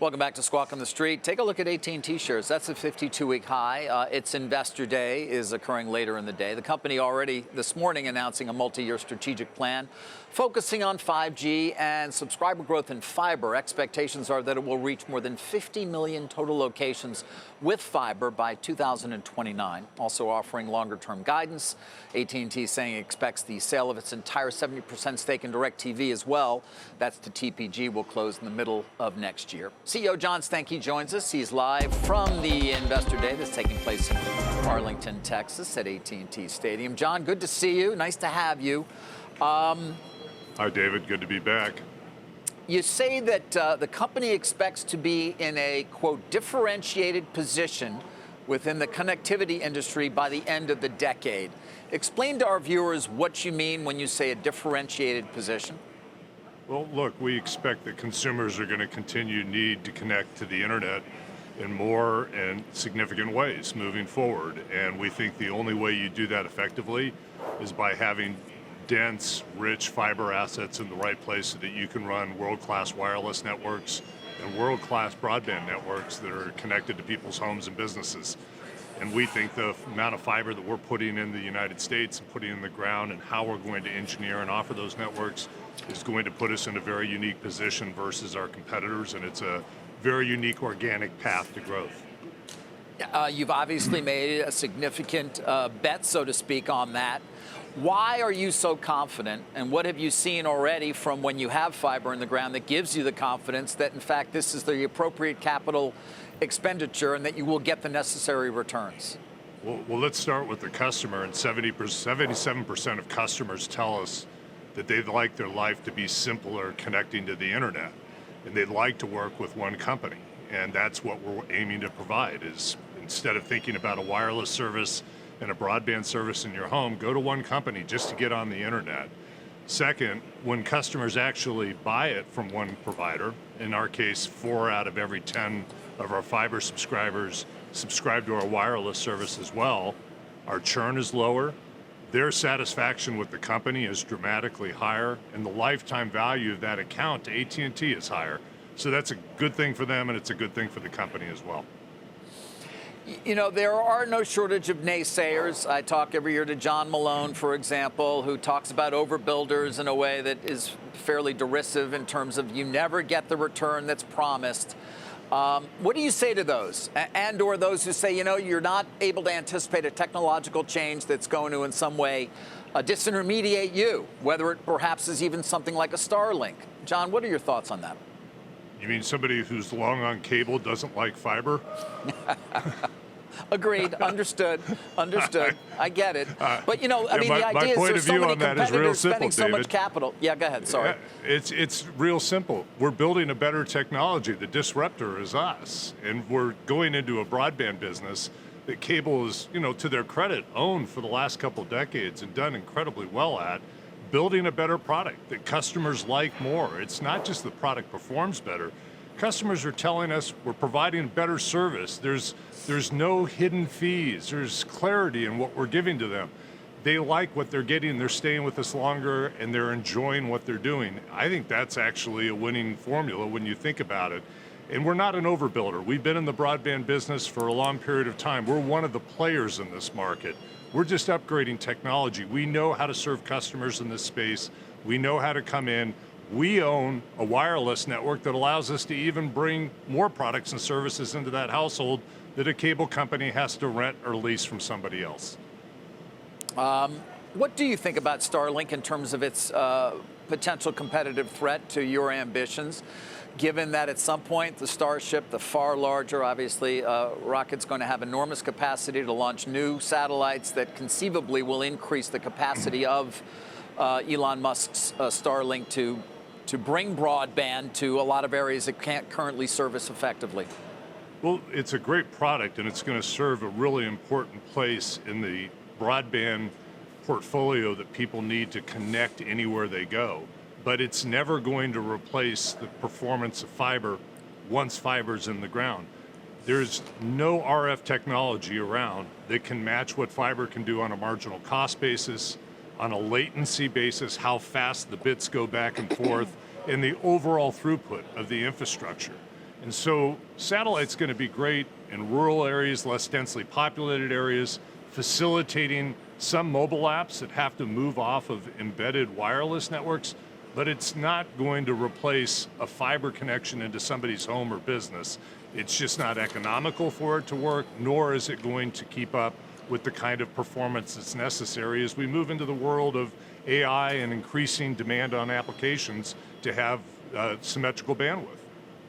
Welcome back to Squawk on the Street. Take a look at AT&T shares. That's a 52-week high. Its investor day is occurring later in the day. The company already this morning announcing a multi-year strategic plan focusing on 5G and subscriber growth in fiber. Expectations are that it will reach more than 50 million total locations with fiber by 2029. Also offering longer-term guidance. AT&T saying it expects the sale of its entire 70% stake in DirecTV as well. That's to TPG, will close in the middle of next year. CEO John Stankey joins us. He's live from the Investor Day that's taking place in Arlington, Texas at AT&T Stadium. John, good to see you. Nice to have you. Hi, David. Good to be back. You say that the company expects to be in a, quote, differentiated position within the connectivity industry by the end of the decade. Explain to our viewers what you mean when you say a differentiated position. Well, look, we expect that consumers are going to continue to need to connect to the internet in more and significant ways moving forward. And we think the only way you do that effectively is by having dense, rich fiber assets in the right place so that you can run world-class wireless networks and world-class broadband networks that are connected to people's homes and businesses. And we think the amount of fiber that we're putting in the United States and putting in the ground and how we're going to engineer and offer those networks is going to put us in a very unique position versus our competitors, and it's a very unique organic path to growth. You've obviously made a significant bet, so to speak, on that. Why are you so confident, and what have you seen already from when you have fiber in the ground that gives you the confidence that, in fact, this is the appropriate capital expenditure and that you will get the necessary returns? Well, let's start with the customer, and 77% of customers tell us that they'd like their life to be simpler connecting to the internet, and they'd like to work with one company. And that's what we're aiming to provide, is instead of thinking about a wireless service and a broadband service in your home, go to one company just to get on the internet. Second, when customers actually buy it from one provider, in our case, 4 out of every 10 of our fiber subscribers subscribe to our wireless service as well, our churn is lower, their satisfaction with the company is dramatically higher, and the lifetime value of that account to AT&T is higher. So that's a good thing for them, and it's a good thing for the company as well. You know, there are no shortage of naysayers. I talk every year to John Malone, for example, who talks about overbuilders in a way that is fairly derisive in terms of you never get the return that's promised. What do you say to those? And or those who say, you know, you're not able to anticipate a technological change that's going to in some way disintermediate you, whether it perhaps is even something like a Starlink. John, what are your thoughts on that? You mean somebody who's long on cable doesn't like fiber? Agreed. Understood. I get it. But, you know, I mean, the idea is there's so many competitors spending so much capital. Yeah, go ahead. Sorry. It's real simple. We're building a better technology. The disruptor is us. And we're going into a broadband business that cable is, you know, to their credit, owned for the last couple of decades and done incredibly well at. Building a better product that customers like more. It's not just the product performs better. Customers are telling us we're providing better service. There's no hidden fees. There's clarity in what we're giving to them. They like what they're getting. They're staying with us longer, and they're enjoying what they're doing. I think that's actually a winning formula when you think about it. And we're not an overbuilder. We've been in the broadband business for a long period of time. We're one of the players in this market. We're just upgrading technology. We know how to serve customers in this space. We know how to come in. We own a wireless network that allows us to even bring more products and services into that household that a cable company has to rent or lease from somebody else. What do you think about Starlink in terms of its potential competitive threat to your ambitions, given that at some point the Starship, the far larger, obviously, rocket's going to have enormous capacity to launch new satellites that conceivably will increase the capacity of Elon Musk's Starlink to bring broadband to a lot of areas it can't currently service effectively? Well, it's a great product, and it's going to serve a really important place in the broadband portfolio that people need to connect anywhere they go. But it's never going to replace the performance of fiber once fiber's in the ground. There's no RF technology around that can match what fiber can do on a marginal cost basis, on a latency basis, how fast the bits go back and forth, and the overall throughput of the infrastructure. And so satellite's going to be great in rural areas, less densely populated areas, facilitating some mobile apps that have to move off of embedded wireless networks, but it's not going to replace a fiber connection into somebody's home or business. It's just not economical for it to work, nor is it going to keep up with the kind of performance that's necessary as we move into the world of AI and increasing demand on applications to have symmetrical bandwidth.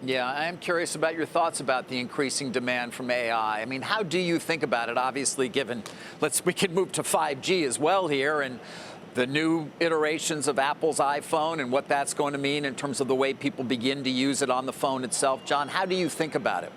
Yeah, I'm curious about your thoughts about the increasing demand from AI. I mean, how do you think about it? Obviously, given we can move to 5G as well here, and the new iterations of Apple's iPhone and what that's going to mean in terms of the way people begin to use it on the phone itself. John, how do you think about it?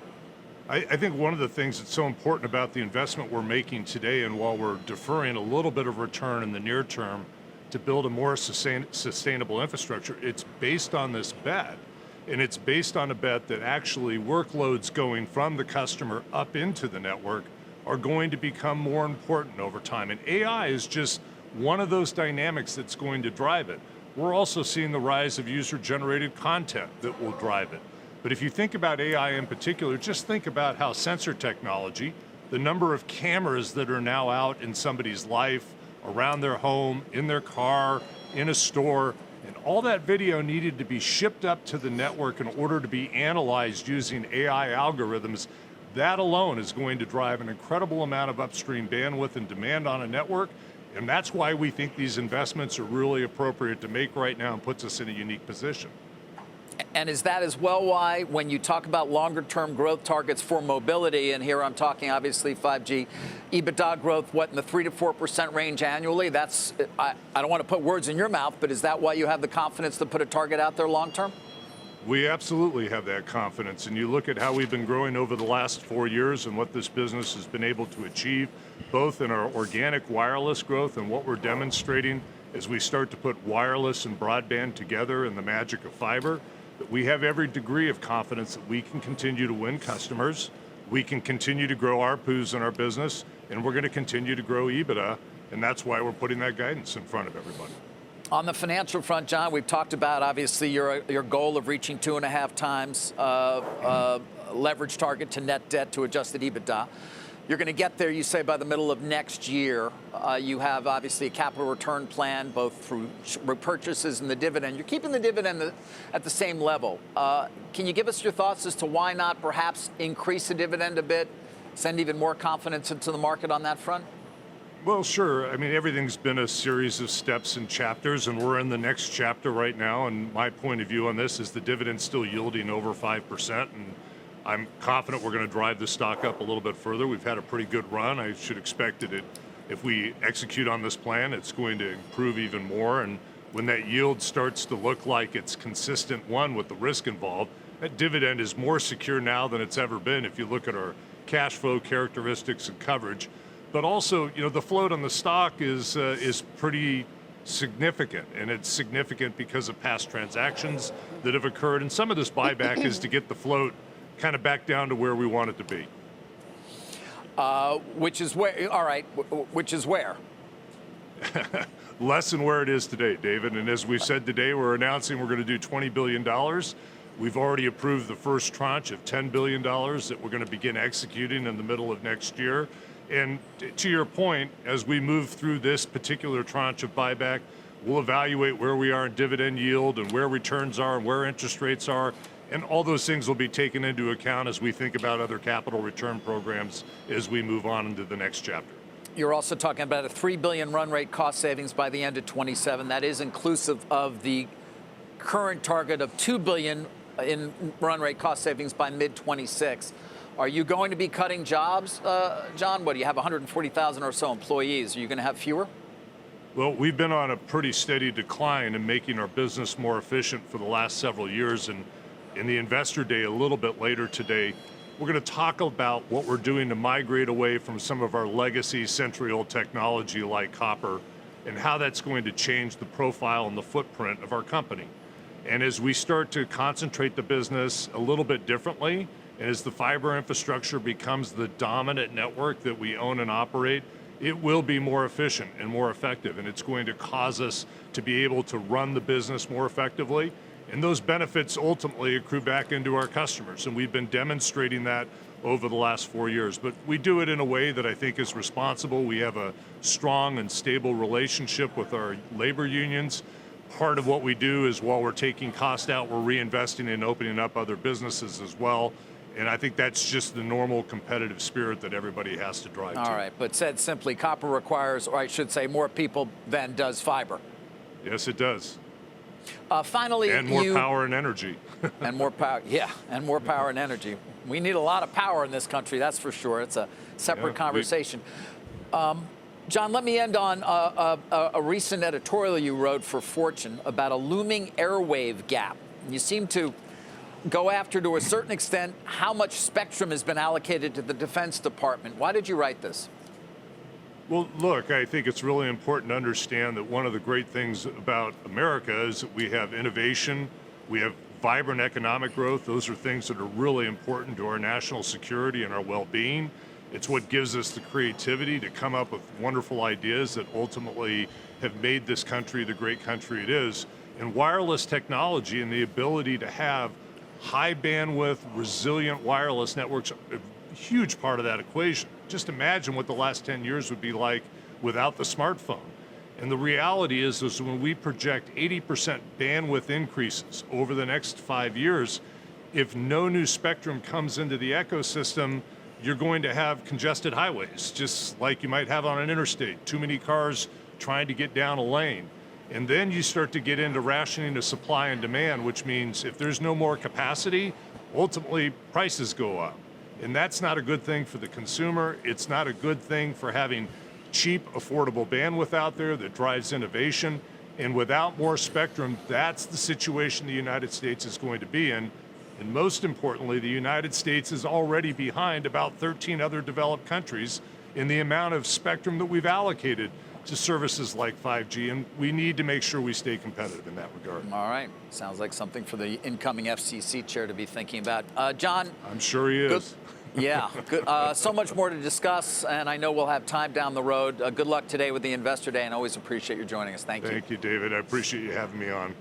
I think one of the things that's so important about the investment we're making today, and while we're deferring a little bit of return in the near term to build a more sustainable infrastructure, it's based on this bet. And it's based on a bet that actually workloads going from the customer up into the network are going to become more important over time. And AI is just one of those dynamics that's going to drive it. We're also seeing the rise of user-generated content that will drive it. But if you think about AI in particular, just think about how sensor technology, the number of cameras that are now out in somebody's life, around their home, in their car, in a store, and all that video needed to be shipped up to the network in order to be analyzed using AI algorithms. That alone is going to drive an incredible amount of upstream bandwidth and demand on a network. And that's why we think these investments are really appropriate to make right now and puts us in a unique position. And is that as well why, when you talk about longer-term growth targets for mobility, and here I'm talking obviously 5G, EBITDA growth, what, in the 3 to 4% range annually? That's, I don't want to put words in your mouth, but is that why you have the confidence to put a target out there long-term? We absolutely have that confidence. And you look at how we've been growing over the last 4 years and what this business has been able to achieve, both in our organic wireless growth and what we're demonstrating as we start to put wireless and broadband together and the magic of fiber. That we have every degree of confidence that we can continue to win customers, we can continue to grow ARPUs in our business, and we're going to continue to grow EBITDA, and that's why we're putting that guidance in front of everybody. On the financial front, John, we've talked about obviously your goal of reaching 2.5 times leverage target to net debt to adjusted EBITDA. You're going to get there, you say, by the middle of next year. You have, obviously, a capital return plan, both through repurchases and the dividend. You're keeping the dividend at the same level. Can you give us your thoughts as to why not perhaps increase the dividend a bit, send even more confidence into the market on that front? Well, sure. I mean, everything's been a series of steps and chapters, and we're in the next chapter right now. And my point of view on this is the dividend's still yielding over 5%. And I'm confident we're going to drive the stock up a little bit further. We've had a pretty good run. I should expect that if we execute on this plan, it's going to improve even more. And when that yield starts to look like it's consistent, one, with the risk involved, that dividend is more secure now than it's ever been if you look at our cash flow characteristics and coverage. But also, you know, the float on the stock is pretty significant, and it's significant because of past transactions that have occurred. And some of this buyback is to get the float kind of back down to where we want it to be. Which is where, all right, which is where? Less than where it is today, David. And as we've said today, we're announcing we're going to do $20 billion. We've already approved the first tranche of $10 billion that we're going to begin executing in the middle of next year. And to your point, as we move through this particular tranche of buyback, we'll evaluate where we are in dividend yield and where returns are and where interest rates are. And all those things will be taken into account as we think about other capital return programs as we move on into the next chapter. You're also talking about a $3 billion run rate cost savings by the end of 27. That is inclusive of the current target of $2 billion in run rate cost savings by mid-26. Are you going to be cutting jobs, John? What, do you have 140,000 or so employees? Are you going to have fewer? Well, we've been on a pretty steady decline in making our business more efficient for the last several years. And in the Investor Day a little bit later today, we're going to talk about what we're doing to migrate away from some of our legacy century-old technology like copper and how that's going to change the profile and the footprint of our company. And as we start to concentrate the business a little bit differently, and as the fiber infrastructure becomes the dominant network that we own and operate, it will be more efficient and more effective, and it's going to cause us to be able to run the business more effectively And those benefits ultimately accrue back into our customers. And we've been demonstrating that over the last 4 years. But we do it in a way that I think is responsible. We have a strong and stable relationship with our labor unions. Part of what we do is while we're taking cost out, we're reinvesting in opening up other businesses as well. And I think that's just the normal competitive spirit that everybody has to drive to. All right, but said simply, copper requires, or I should say, more people than does fiber. Yes, it does. Finally, and more power and energy. And more power, yeah, and more power and energy. We need a lot of power in this country, that's for sure. It's a separate conversation. John, let me end on a recent editorial you wrote for Fortune about a looming airwave gap. You seem to go after, to a certain extent, how much spectrum has been allocated to the Defense Department. Why did you write this? Well, look, I think it's really important to understand that one of the great things about America is that we have innovation, we have vibrant economic growth. Those are things that are really important to our national security and our well-being. It's what gives us the creativity to come up with wonderful ideas that ultimately have made this country the great country it is. And wireless technology and the ability to have high bandwidth, resilient wireless networks are a huge part of that equation. Just imagine what the last 10 years would be like without the smartphone. And the reality is when we project 80% bandwidth increases over the next 5 years, if no new spectrum comes into the ecosystem, you're going to have congested highways, just like you might have on an interstate. Too many cars trying to get down a lane. And then you start to get into rationing of supply and demand, which means if there's no more capacity, ultimately prices go up. And that's not a good thing for the consumer. It's not a good thing for having cheap, affordable bandwidth out there that drives innovation. And without more spectrum, that's the situation the United States is going to be in. And most importantly, the United States is already behind about 13 other developed countries in the amount of spectrum that we've allocated to services like 5G, and we need to make sure we stay competitive in that regard. All right. Sounds like something for the incoming FCC chair to be thinking about. John? I'm sure he is. Yeah, good. So much more to discuss, and I know we'll have time down the road. Good luck today with the Investor Day, and always appreciate you joining us. Thank you. Thank you, David. I appreciate you having me on.